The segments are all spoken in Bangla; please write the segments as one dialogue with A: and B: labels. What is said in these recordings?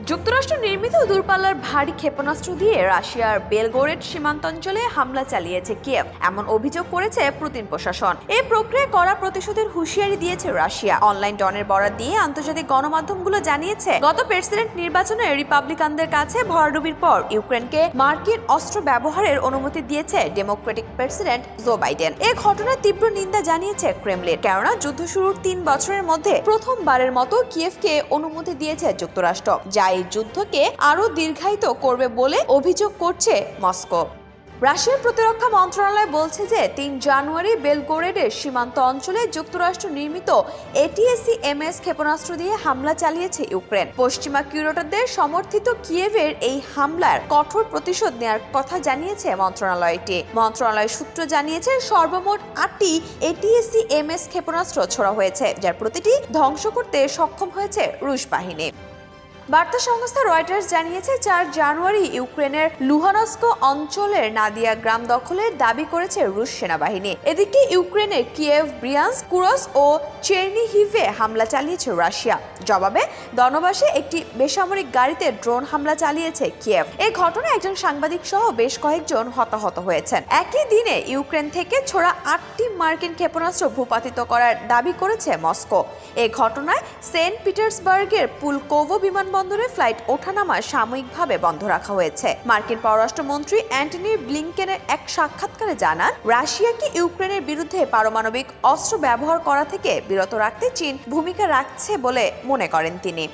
A: যুক্তরাষ্ট্র নির্মিত দূরপাল্লার ভারী ক্ষেপণাস্ত্র দিয়ে রাশিয়ার বেলগোরেড সীমান্তাঞ্চলে হামলা চালিয়েছে কিয়েভ, এমন অভিযোগ করেছে পুতিন প্রশাসন। এই প্রক্রিয়া করা প্রতিশোধের হুঁশিয়ারি দিয়েছে রাশিয়া। অনলাইন ডনের বরাত দিয়ে আন্তর্জাতিক গণমাধ্যমগুলো জানিয়েছে, গত প্রেসিডেন্ট নির্বাচনে রিপাবলিকানদের কাছে ভরাডুবির পর ইউক্রেনকে মার্কিন অস্ত্র ব্যবহারের অনুমতি দিয়েছে ডেমোক্রেটিক প্রেসিডেন্ট জো বাইডেন। এ ঘটনার তীব্র নিন্দা জানিয়েছে ক্রেমলিন, কেননা যুদ্ধ শুরুর 3 বছরের মধ্যে প্রথমবারের মতো কিয়েভকে অনুমতি দিয়েছে যুক্তরাষ্ট্র, যা এই যুদ্ধকে আরো দীর্ঘায়িত করবে বলে অভিযোগ করছে মস্কো। রাশিয়ার প্রতিরক্ষা মন্ত্রণালয় বলছে যে 3 জানুয়ারি বেলগোরেডের সীমান্ত অঞ্চলে যুক্তরাষ্ট্র নির্মিত ATACMS ক্ষেপণাস্ত্র দিয়ে হামলা চালিয়েছে ইউক্রেন। পশ্চিমা কিউরেটরদের সমর্থিত কিয়েভের এই হামলার কঠোর প্রতিশোধ নেওয়ার কথা জানিয়েছে মন্ত্রণালয়টি। মন্ত্রণালয় সূত্র জানিয়েছে, সর্বমোট 8টি ATACMS ক্ষেপণাস্ত্র ছোড়া হয়েছে, যার প্রতিটি ধ্বংস করতে সক্ষম হয়েছে রুশ বাহিনী। বার্তা সংস্থা রয়টার্স জানিয়েছে, 4 জানুয়ারি ইউক্রেনের লুহানস্ক অঞ্চলের নাদিয়া গ্রাম দখলের দাবি করেছে রুশ সেনাবাহিনী। এদিকে ইউক্রেনের কিয়েভ, ব্রিয়ান্স্ক, কুরস্ক ও চেরনিহিভে হামলা চালিয়েছে রাশিয়া। জবাবে দনবাসে একটি বেসামরিক গাড়িতে ড্রোন হামলা চালিয়েছে কিয়েভ। এই ঘটনায় একজন সাংবাদিক সহ বেশ কয়েকজন হতাহত হয়েছেন। একই দিনে ইউক্রেন থেকে ছোড়া 8টি মার্কিন ক্ষেপণাস্ত্র ভূপাতিত করার দাবি করেছে মস্কো। এই ঘটনায় সেন্ট পিটার্সবার্গের পুলকোভো বিমানবন্দরে ফ্লাইট ওঠানামা সাময়িকভাবে বন্ধ রাখা হয়েছে। মার্কিন পররাষ্ট্রমন্ত্রী অ্যান্টনি ব্লিংকেনের এক সাক্ষাৎকারে জানান, রাশিয়াকে ইউক্রেনের বিরুদ্ধে পারমাণবিক অস্ত্র ব্যবহার করা থেকে বিরত রাখতে চীন ভূমিকা রাখছে বলে মনে করেন তিনি।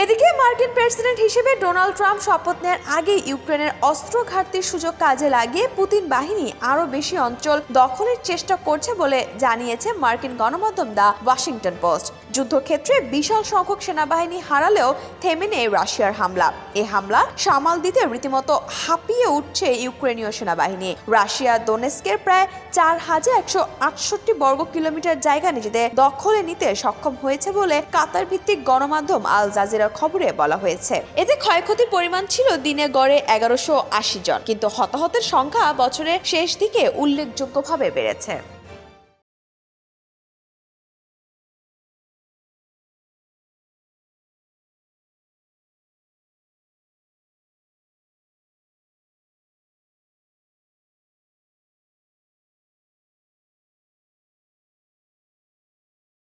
A: এদিকে মার্কিন প্রেসিডেন্ট হিসেবে ডোনাল্ড ট্রাম্প শপথ নেওয়ার আগে ইউক্রেনের অস্ত্র ঘাটতির সুযোগ কাজে লাগিয়ে পুতিন বাহিনী আরও বেশি অঞ্চল দখলের চেষ্টা করছে বলে জানিয়েছে মার্কিন গণমাধ্যম দ্য ওয়াশিংটন পোস্ট। যুদ্ধক্ষেত্রে বিশাল সংখ্যক সেনাবাহিনী হারালেও থেমে নেই রাশিয়ার হামলা। এই হামলা সামাল দিতে রীতিমতো হাঁপিয়ে উঠছে ইউক্রেনীয় সেনাবাহিনী। রাশিয়া দোনেস্কের প্রায় 4168 বর্গ কিলোমিটার জায়গা নিজেদের দখলে নিতে সক্ষম হয়েছে বলে কাতার ভিত্তিক গণমাধ্যম আল জাজিরার খবরে বলা হয়েছে। এতে ক্ষয়ক্ষতির পরিমাণ ছিল দিনে গড়ে 1180 জন, কিন্তু হতাহতের সংখ্যা বছরের শেষ দিকে উল্লেখযোগ্যভাবে বেড়েছে।